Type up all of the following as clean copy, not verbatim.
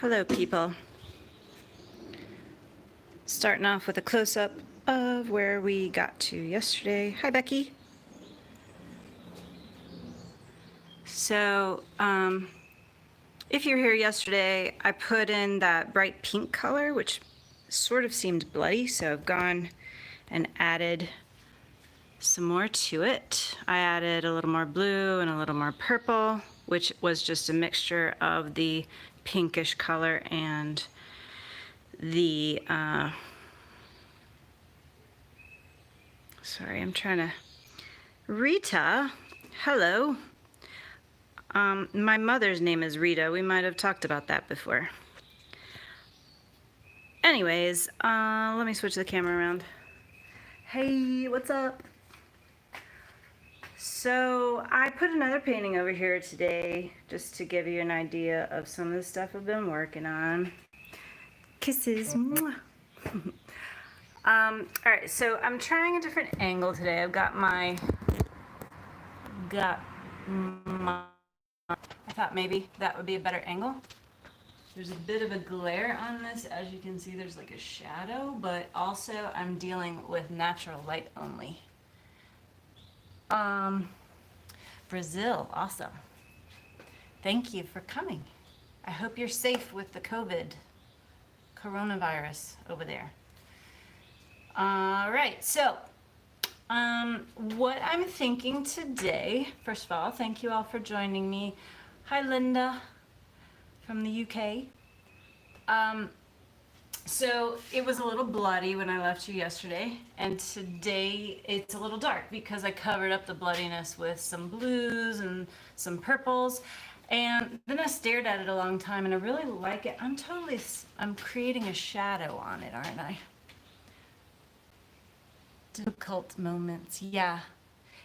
Hello, people. Starting off with a close-up of where we got to yesterday. Hi, Becky. So, if you were here yesterday, I put in that bright pink color, which sort of seemed bloody, so I've gone and added some more to it. I added a little more blue and a little more purple, which was just a mixture of the pinkish color and the, sorry, I'm trying to, Rita, hello. My mother's name is Rita. We might have talked about that before. Anyways, let me switch the camera around. Hey, what's up? So I put another painting over here today just to give you an idea of some of the stuff I've been working on. Kisses. Mwah. All right, so I'm trying a different angle today. I've got my, I thought maybe that would be a better angle. There's a bit of a glare on this. As you can see, there's like a shadow, but also I'm dealing with natural light only. Brazil, awesome. Thank you for coming. I hope you're safe with the coronavirus over there. All right, so what I'm thinking today, first of all, thank you all for joining me. Hi, Linda from the UK. So it was a little bloody when I left you yesterday, and today it's a little dark because I covered up the bloodiness with some blues and some purples, and then I stared at it a long time and I really like it. I'm creating a shadow on it, aren't I? Difficult moments, yeah.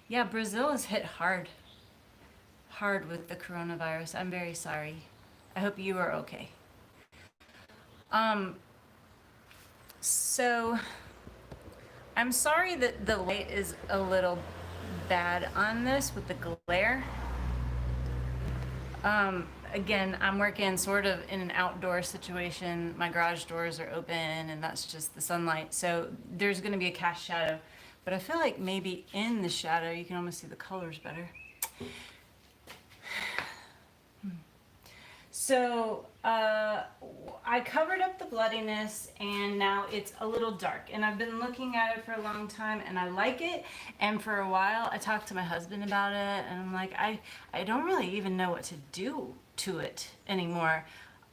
Yeah, Brazil is hit hard with the coronavirus. I'm very sorry. I hope you are okay. So I'm sorry that the light is a little bad on this with the glare. Again, I'm working sort of in an outdoor situation. My garage doors are open and that's just the sunlight. So there's gonna be a cast shadow, but I feel like maybe in the shadow you can almost see the colors better. So I covered up the bloodiness and now it's a little dark, and I've been looking at it for a long time and I like it, and for a while I talked to my husband about it and I'm like, I don't really even know what to do to it anymore.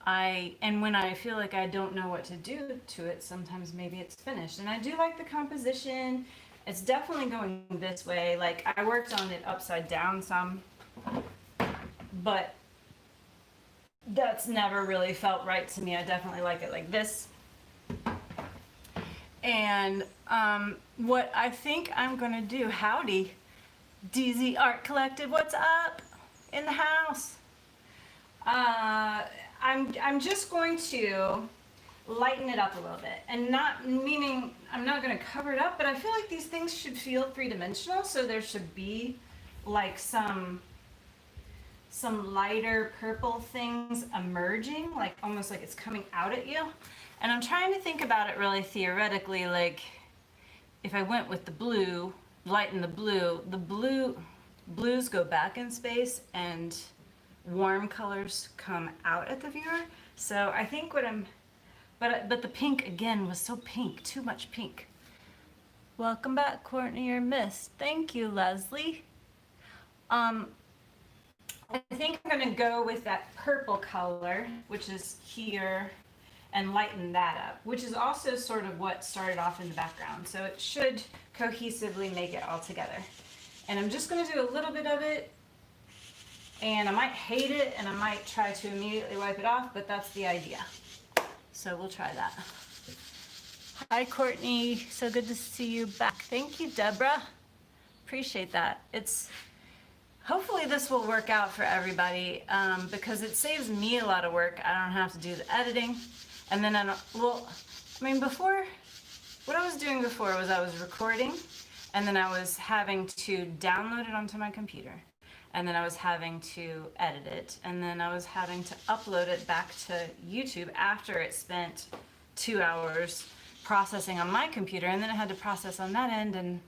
And when I feel like I don't know what to do to it, sometimes maybe it's finished. And I do like the composition. It's definitely going this way. Like, I worked on it upside down some, but that's never really felt right to me. I definitely like it like this. And what I think I'm gonna do, howdy, DZ Art Collective, what's up in the house? I'm just going to lighten it up a little bit, and not meaning I'm not gonna cover it up, but I feel like these things should feel three-dimensional, so there should be like some lighter purple things emerging, like almost like it's coming out at you. And I'm trying to think about it really theoretically, like if I went with the blue, lighten the blues go back in space and warm colors come out at the viewer. So I think what but the pink again was so pink, too much pink. Welcome back, Courtney, you're missed. Thank you, Leslie. I think I'm going to go with that purple color, which is here, and lighten that up, which is also sort of what started off in the background. So it should cohesively make it all together. And I'm just going to do a little bit of it, and I might hate it, and I might try to immediately wipe it off, but that's the idea. So we'll try that. Hi, Courtney. So good to see you back. Thank you, Deborah. Appreciate that. Hopefully this will work out for everybody, because it saves me a lot of work. I don't have to do the editing. And then before, what I was doing before was I was recording, and then I was having to download it onto my computer. and then I was having to edit it, and then I was having to upload it back to YouTube after it spent 2 hours processing on my computer, and then it had to process on that end, and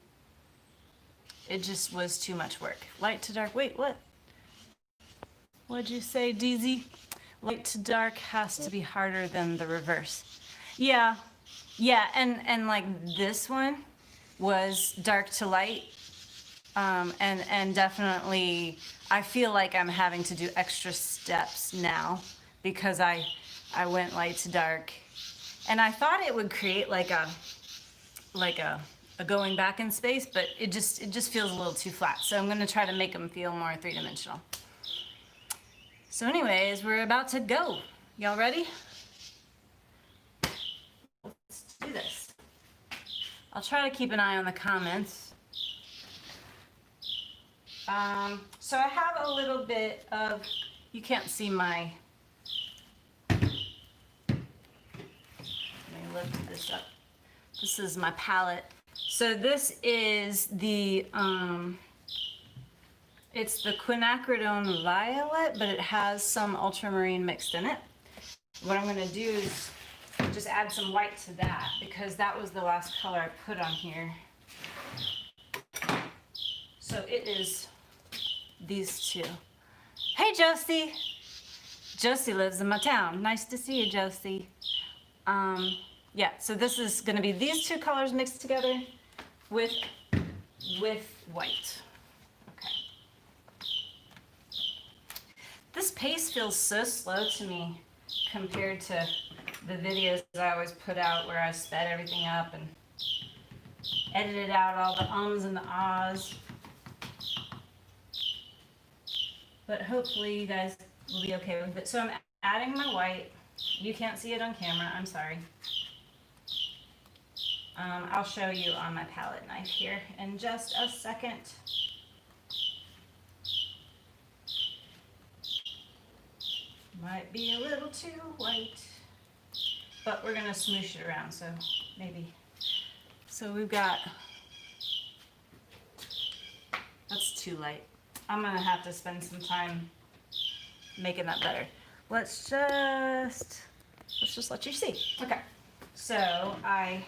it just was too much work. Light to dark, wait, what? What'd you say, DZ? Light to dark has to be harder than the reverse. Yeah, and like this one was dark to light, and definitely I feel like I'm having to do extra steps now because I went light to dark, and I thought it would create like a going back in space, but it just feels a little too flat. So I'm gonna try to make them feel more three-dimensional. So anyways, we're about to go. Y'all ready? Let's do this. I'll try to keep an eye on the comments. So I have a little bit of, you can't see my, let me lift this up. This is my palette. So this is the, it's the Quinacridone Violet, but it has some ultramarine mixed in it. What I'm going to do is just add some white to that, because that was the last color I put on here. So it is these two. Hey, Josie! Josie lives in my town. Nice to see you, Josie. Yeah, so this is going to be these two colors mixed together with white. Okay. This pace feels so slow to me compared to the videos that I always put out where I sped everything up and edited out all the ums and the ahs. But hopefully you guys will be okay with it. So I'm adding my white. You can't see it on camera, I'm sorry. I'll show you on my palette knife here in just a second. Might be a little too white, but we're gonna smoosh it around, so maybe. So we've got, that's too light. I'm gonna have to spend some time making that better. Let's just let you see. Okay, so I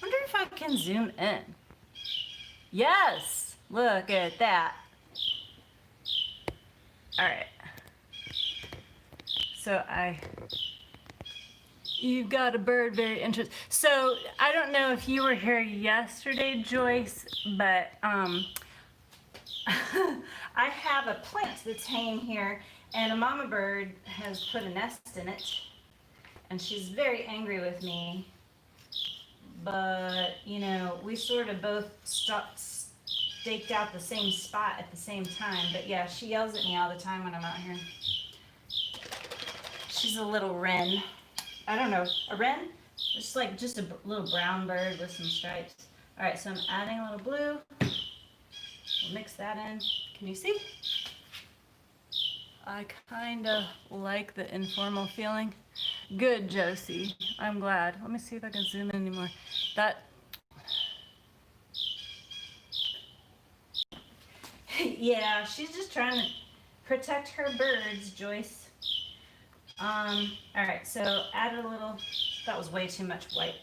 wonder if I can zoom in. Yes, look at that. All right. So you've got a bird, very interesting. So I don't know if you were here yesterday, Joyce, but I have a plant that's hanging here, and a mama bird has put a nest in it, and she's very angry with me. But, you know, we sort of both staked out the same spot at the same time. But yeah, she yells at me all the time when I'm out here. She's a little wren. I don't know, a wren? It's like just a little brown bird with some stripes. All right, so I'm adding a little blue. We'll mix that in. Can you see? I kind of like the informal feeling. Good, Josie. I'm glad. Let me see if I can zoom in anymore. That. Yeah, she's just trying to protect her birds, Joyce. All right, so add a little, that was way too much white.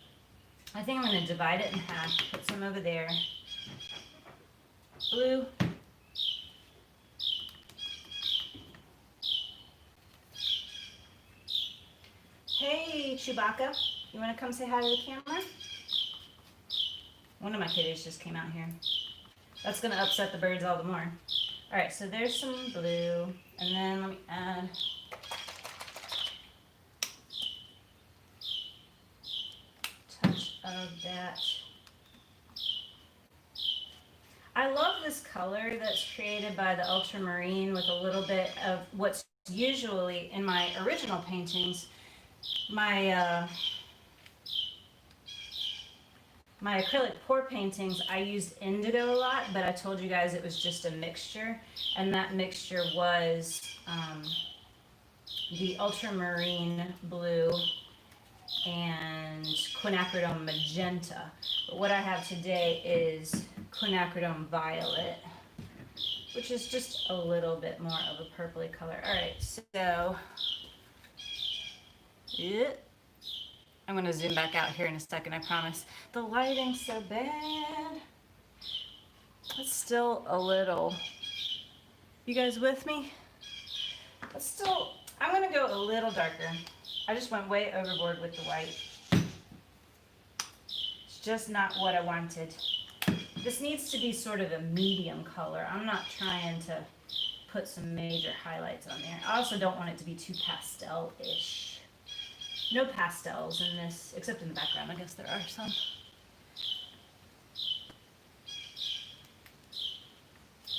I think I'm going to divide it in half, put some over there. Blue. Hey, Chewbacca, you want to come say hi to the camera? One of my kitties just came out here. That's going to upset the birds all the more. All right, so there's some blue, and then let me add a touch of that. I love this color that's created by the ultramarine with a little bit of what's usually in my original paintings. My my acrylic pour paintings, I used indigo a lot, but I told you guys it was just a mixture, and that mixture was the ultramarine blue and quinacridone magenta. But what I have today is quinacridone violet. which is just a little bit more of a purpley color. All right, so I'm gonna zoom back out here in a second, I promise. The lighting's so bad. It's still a little, you guys with me? It's still, I'm gonna go a little darker. I just went way overboard with the white. It's just not what I wanted. This needs to be sort of a medium color. I'm not trying to put some major highlights on there. I also don't want it to be too pastel-ish. No pastels in this, except in the background. I guess there are some.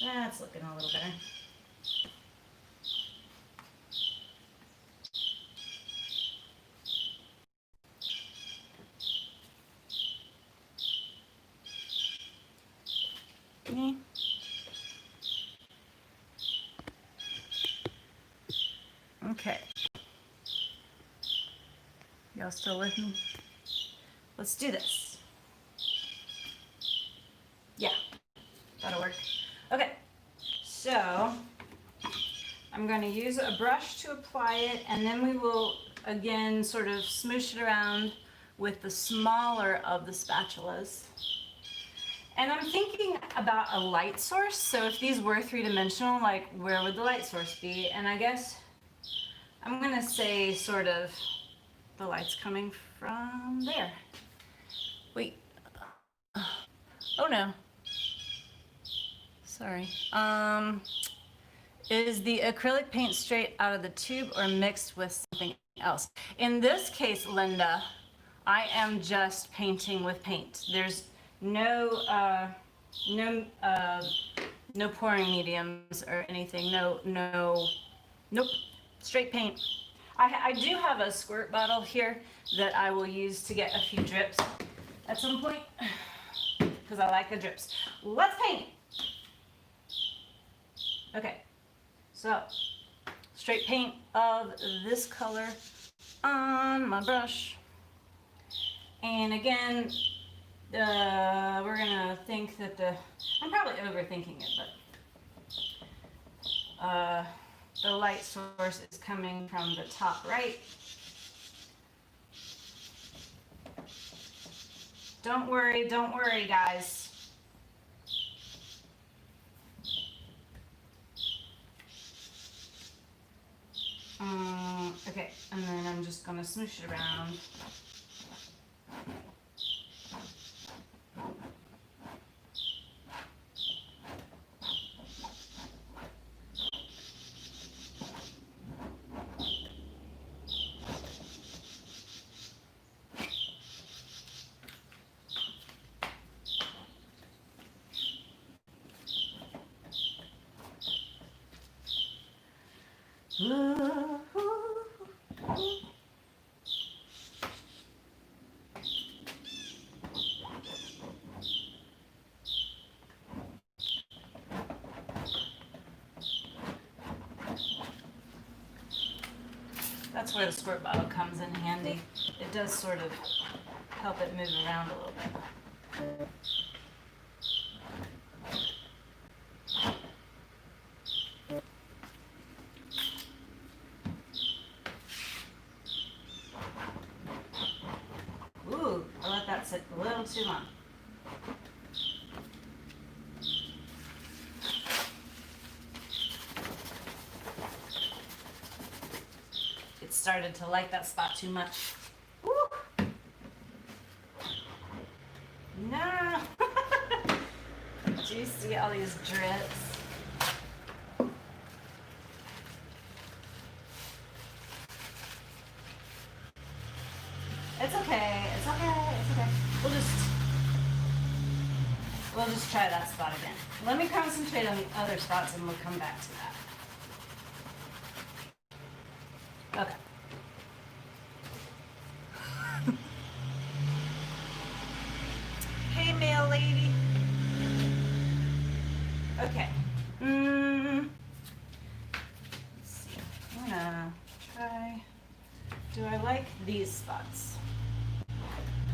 That's looking a little better. Okay. Y'all still with me? Let's do this. Yeah, that'll work. Okay, so I'm going to use a brush to apply it, and then we will again sort of smoosh it around with the smaller of the spatulas. And I'm thinking about a light source. So if these were three-dimensional, like where would the light source be? And I guess I'm gonna say sort of the light's coming from there. Wait. Oh no. Sorry. Is the acrylic paint straight out of the tube or mixed with something else? In this case, Linda, I am just painting with paint. There's no pouring mediums or anything. Nope, straight paint. I do have a squirt bottle here that I will use to get a few drips at some point because I like the drips. Let's paint. Okay, so straight paint of this color on my brush. And again, we're gonna think that I'm probably overthinking it, but the light source is coming from the top right. Don't worry, guys. Okay, and then I'm just gonna smoosh it around. That's where the squirt bottle comes in handy. It does sort of help it move around a little bit. Ooh, I let that sit a little too long. Started to like that spot too much. Woo. No. Do you see all these drips? It's okay. It's okay. It's okay. We'll just try that spot again. Let me concentrate on the other spots and we'll come back to that. Okay. Hey, mail lady. Okay. Let's see. I'm gonna try. Do I like these spots?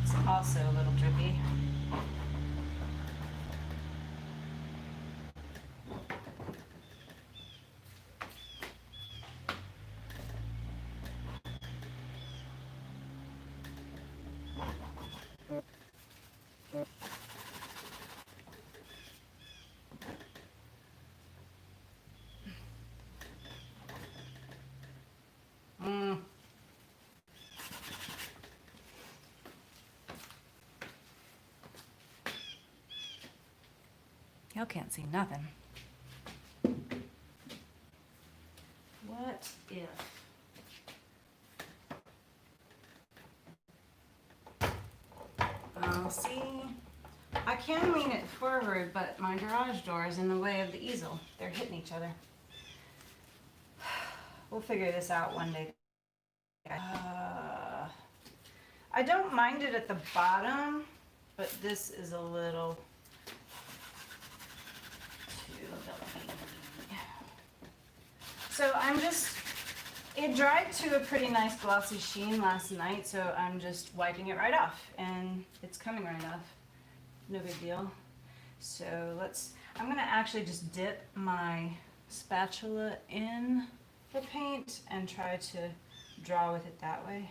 It's also a little drippy. Y'all can't see nothing. What if? See, I can lean it forward, but my garage door is in the way of the easel. They're hitting each other. We'll figure this out one day. I don't mind it at the bottom, but this is a little too delicate. So it dried to a pretty nice glossy sheen last night, so I'm just wiping it right off, and it's coming right off. No big deal. So I'm gonna actually just dip my spatula in the paint and try to draw with it that way.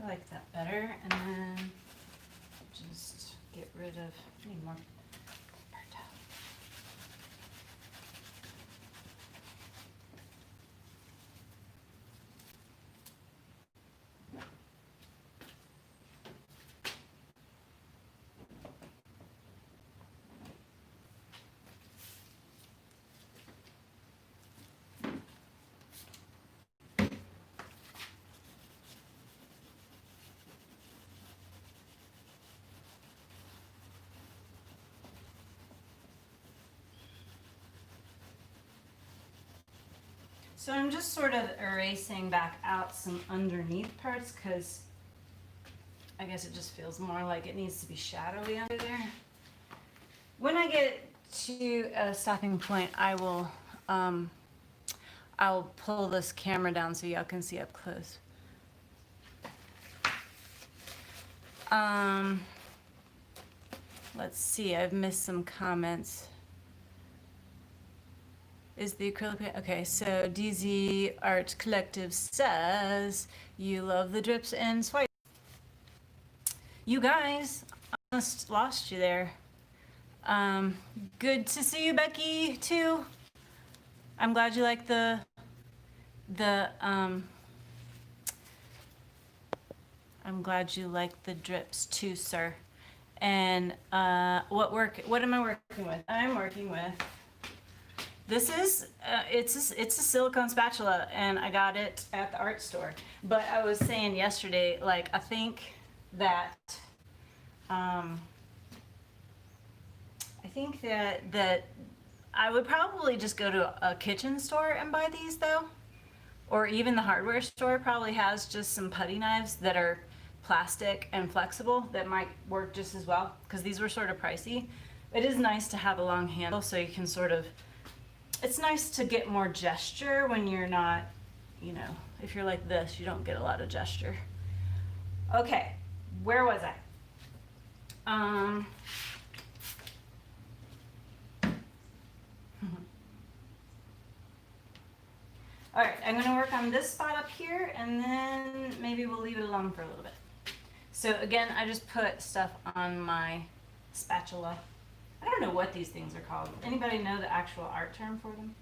I like that better, and then just get rid of, I need more paper towel. So I'm just sort of erasing back out some underneath parts because I guess it just feels more like it needs to be shadowy under there. When I get to a stopping point, I'll pull this camera down so y'all can see up close. Let's see, I've missed some comments. Is the acrylic paint? Okay, so DZ Art Collective says you love the drips and swipe. You guys, I almost lost you there. Good to see you, Becky, too. I'm glad you like the I'm glad you like the drips too, sir. And what am I working with? I'm working with, this is it's a silicone spatula, and I got it at the art store. But I was saying yesterday, like, I think that I would probably just go to a kitchen store and buy these, though, or even the hardware store probably has just some putty knives that are plastic and flexible that might work just as well, because these were sort of pricey. It is nice to have a long handle so you can sort of, it's nice to get more gesture when you're not, you know, if you're like this, you don't get a lot of gesture. Okay, where was I? All right, I'm gonna work on this spot up here, and then maybe we'll leave it alone for a little bit. So again, I just put stuff on my spatula. I don't know what these things are called. Anybody know the actual art term for them?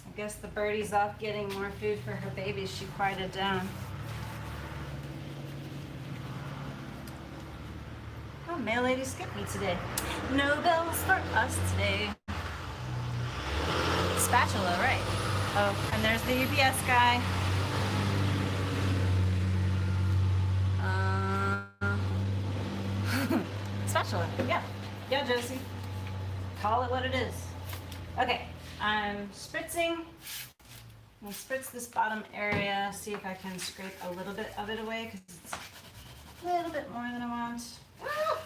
I guess the birdie's off getting more food for her babies. She quieted down. Oh, mail lady skipped me today. No bells for us today. Spatula, right. Oh, and there's the UPS guy. Spatula. spatula. Yeah. Yeah, Josie. Call it what it is. Okay, I'm spritzing. I'm gonna spritz this bottom area, see if I can scrape a little bit of it away because it's a little bit more than I want. Ah!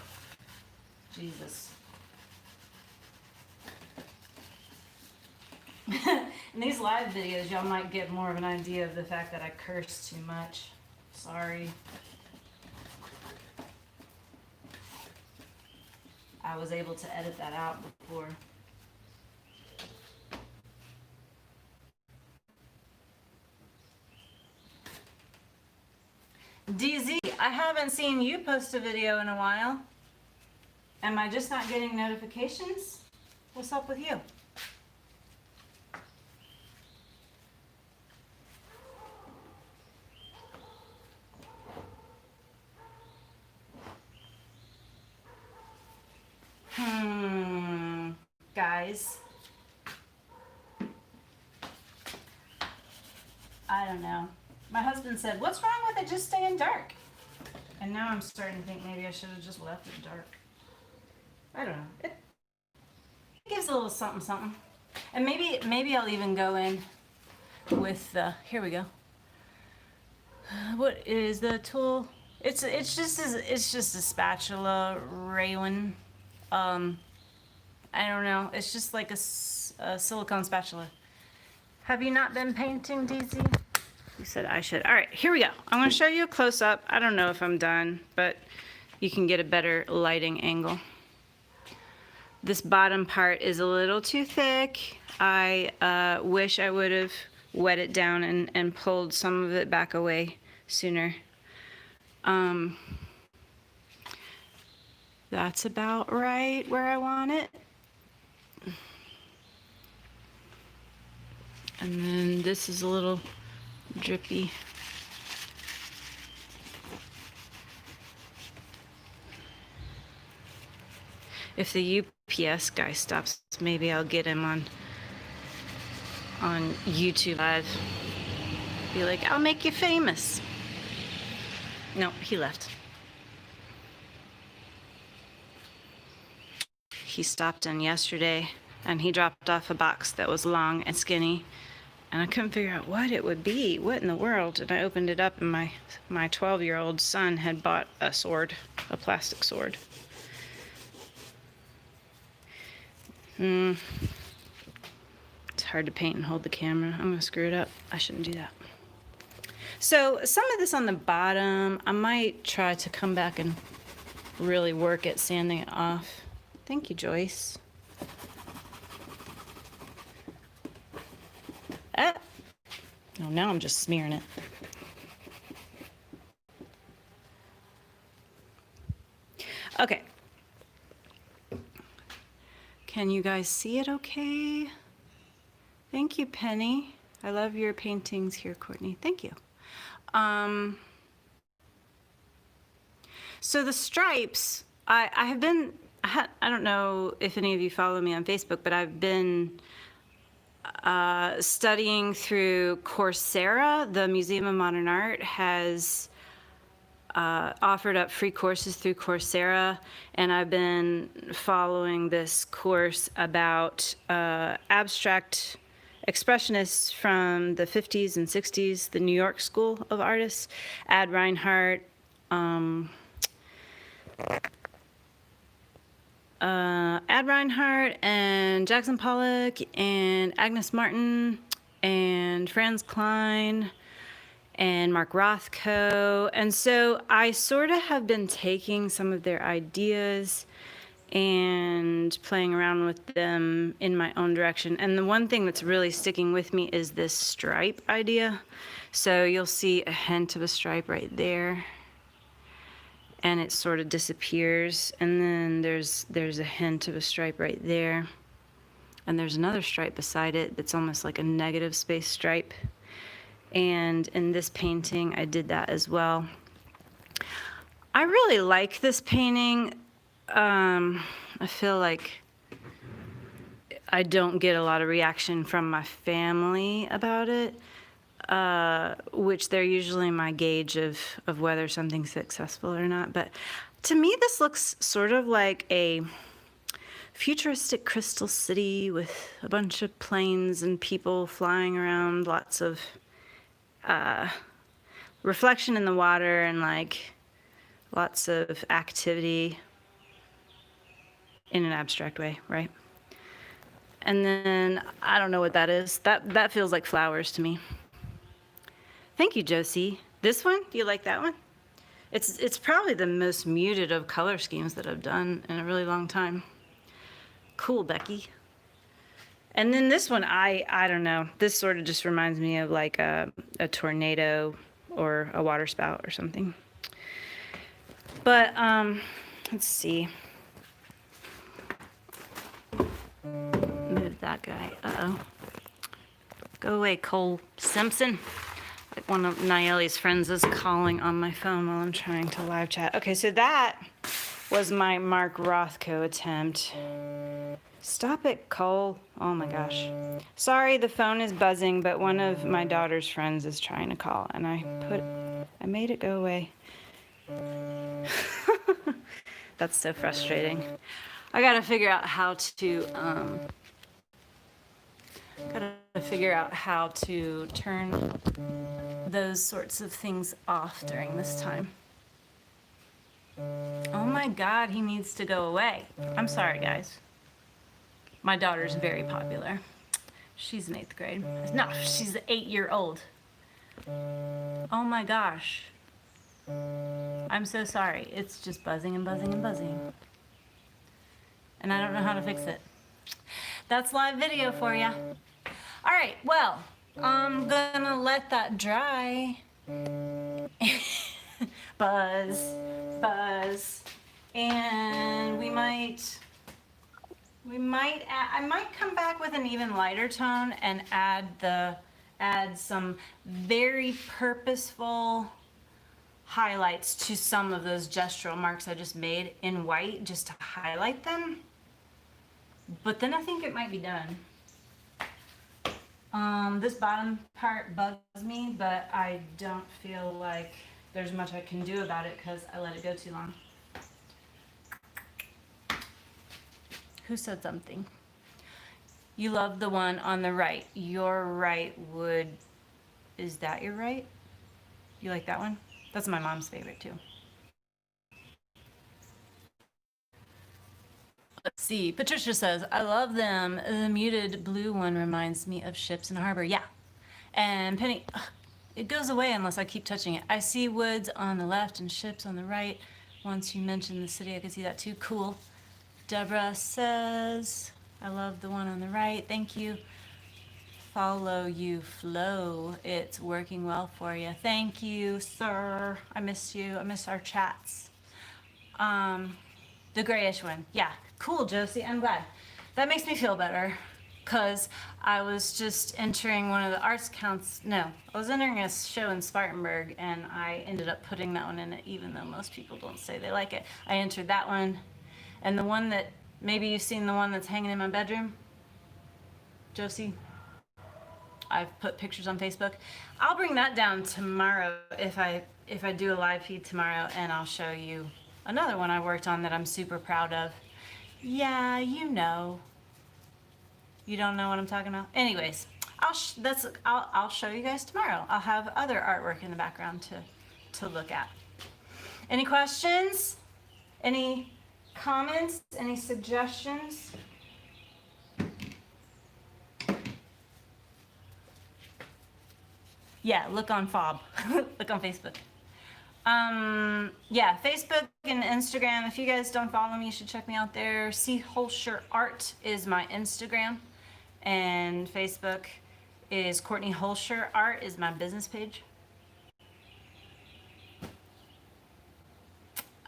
Jesus. In these live videos, y'all might get more of an idea of the fact that I curse too much. Sorry. I was able to edit that out before. DZ, I haven't seen you post a video in a while. Am I just not getting notifications? What's up with you? Guys. I don't know. My husband said, what's wrong with it just staying dark? And now I'm starting to think maybe I should have just left it dark. I don't know. It gives a little something something. And maybe I'll even go in with the, here we go. What is the tool? It's just a spatula railing. I don't know. It's just like a silicone spatula. Have you not been painting, DZ? You said I should. All right, here we go. I'm going to show you a close-up. I don't know if I'm done, but you can get a better lighting angle. This bottom part is a little too thick. I wish I would have wet it down and pulled some of it back away sooner. That's about right where I want it. And then this is a little drippy. If the UPS guy stops, maybe I'll get him on YouTube Live. Be like, I'll make you famous. No, he left. He stopped in yesterday and he dropped off a box that was long and skinny. And I couldn't figure out what it would be. What in the world? And I opened it up and my 12-year-old son had bought a sword, a plastic sword. It's hard to paint and hold the camera. I'm gonna screw it up. I shouldn't do that. So some of this on the bottom, I might try to come back and really work at sanding it off. Thank you, Joyce. Oh, now I'm just smearing it. Okay. Can you guys see it okay? Thank you, Penny. I love your paintings here, Courtney. Thank you. So the stripes, I don't know if any of you follow me on Facebook, but I've been studying through Coursera. The Museum of Modern Art has offered up free courses through Coursera, and I've been following this course about abstract expressionists from the 50s and 60s, the New York School of Artists, Ad Reinhardt, and Jackson Pollock and Agnes Martin and Franz Klein and Mark Rothko. And so I sort of have been taking some of their ideas and playing around with them in my own direction. And the one thing that's really sticking with me is this stripe idea. So you'll see a hint of a stripe right there, and it sort of disappears, and then there's a hint of a stripe right there, and there's another stripe beside it that's almost like a negative space stripe. And in this painting I did that as well. I really like this painting. I feel like I don't get a lot of reaction from my family about it, which they're usually my gauge of whether something's successful or not. But To me, this looks sort of like a futuristic crystal city with a bunch of planes and people flying around, lots of reflection in the water and like lots of activity in an abstract way, right? And then I don't know what that is. That feels like flowers to me. Thank you, Josie. This one, do you like that one? It's probably the most muted of color schemes that I've done in a really long time. Cool, Becky. And then this one, I don't know. This sort of just reminds me of like a tornado or a water spout or something. But let's see. Move that guy. Uh-oh. Go away, Cole Simpson. Like one of Nayeli's friends is calling on my phone while I'm trying to live chat. Okay, so that was my Mark Rothko attempt. Stop it, Cole. Oh my gosh. Sorry, the phone is buzzing, but one of my daughter's friends is trying to call, and I made it go away. That's so frustrating. I gotta figure out how to turn those sorts of things off during this time. Oh my God, he needs to go away. I'm sorry, guys. My daughter's very popular. She's in 8th grade. No, she's 8-year-old. Oh my gosh. I'm so sorry. It's just buzzing and buzzing and buzzing. And I don't know how to fix it. That's live video for you. All right, well, I'm gonna let that dry. Buzz, buzz. And I might come back with an even lighter tone and add some very purposeful highlights to some of those gestural marks I just made in white just to highlight them. But then I think it might be done. This bottom part bugs me, but I don't feel like there's much I can do about it because I let it go too long. Who said something? You love the one on the right. Your right would... Is that your right? You like that one? That's my mom's favorite too. Let's see. Patricia says, I love them. The muted blue one reminds me of ships in harbor. Yeah. And Penny, it goes away unless I keep touching it. I see woods on the left and ships on the right. Once you mentioned the city, I could see that too. Cool. Deborah says, I love the one on the right. Thank you. Follow you, flow. It's working well for you. Thank you, sir. I miss you. I miss our chats. The grayish one. Yeah. Cool, Josie. I'm glad. That makes me feel better because I was just entering one of the arts counts. No, I was entering a show in Spartanburg and I ended up putting that one in it even though most people don't say they like it. I entered that one. And the one that, maybe you've seen the one that's hanging in my bedroom, Josie. I've put pictures on Facebook. I'll bring that down tomorrow if I do a live feed tomorrow, and I'll show you another one I worked on that I'm super proud of. Yeah, you know. You don't know what I'm talking about? Anyways, I'll show you guys tomorrow. I'll have other artwork in the background to look at. Any questions? Any comments? Any suggestions? Yeah, look on FOB. Look on Facebook. Yeah, Facebook and Instagram. If you guys don't follow me, you should check me out there. C Hoelscher Art is my Instagram, and Facebook is Courtney Hoelscher Art is my business page.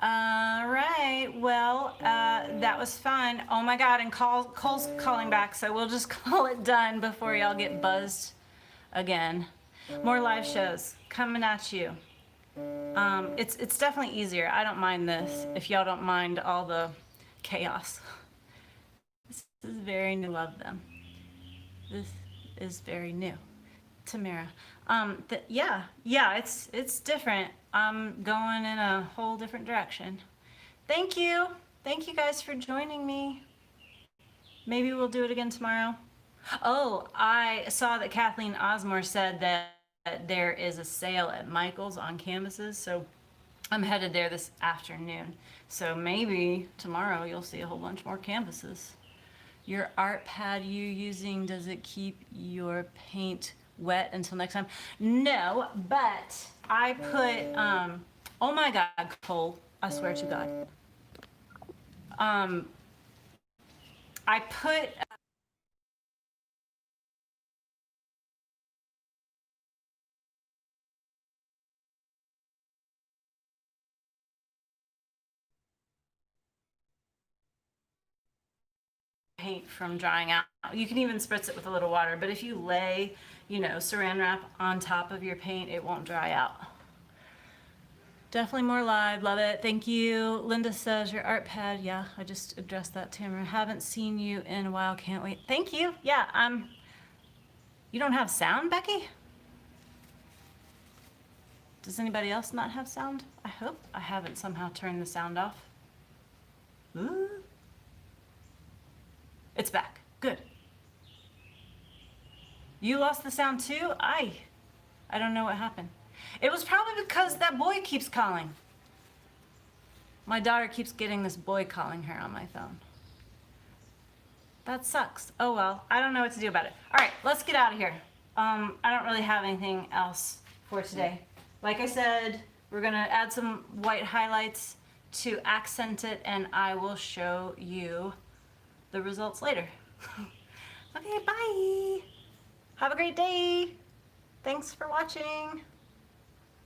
All right, well, that was fun. Oh my God, and Cole's calling back, so we'll just call it done before y'all get buzzed again. More live shows coming at you. It's definitely easier. I don't mind this if y'all don't mind all the chaos. This is very new. Love them. This is very new. Tamara. Yeah, it's different. I'm going in a whole different direction. Thank you. Thank you guys for joining me. Maybe we'll do it again tomorrow. Oh, I saw that Kathleen Osmore said that there is a sale at Michael's on canvases, so I'm headed there this afternoon. So maybe tomorrow you'll see a whole bunch more canvases. Your art pad you using, does it keep your paint wet until next time? No, but I put, oh my God, Cole, I swear to God. I put paint from drying out. You can even spritz it with a little water, but if you lay, you know, saran wrap on top of your paint, it won't dry out. Definitely more live, love it. Thank you. Linda says your art pad. Yeah, I just addressed that, Tamara. Haven't seen you in a while, can't wait. Thank you. Yeah, you don't have sound, Becky? Does anybody else not have sound? I hope I haven't somehow turned the sound off. Ooh. It's back. Good. You lost the sound too? I don't know what happened. It was probably because that boy keeps calling. My daughter keeps getting this boy calling her on my phone. That sucks. Oh well, I don't know what to do about it. All right, let's get out of here. I don't really have anything else for today. Like I said, we're gonna add some white highlights to accent it, and I will show you the results later. Okay, bye. Have a great day. Thanks for watching.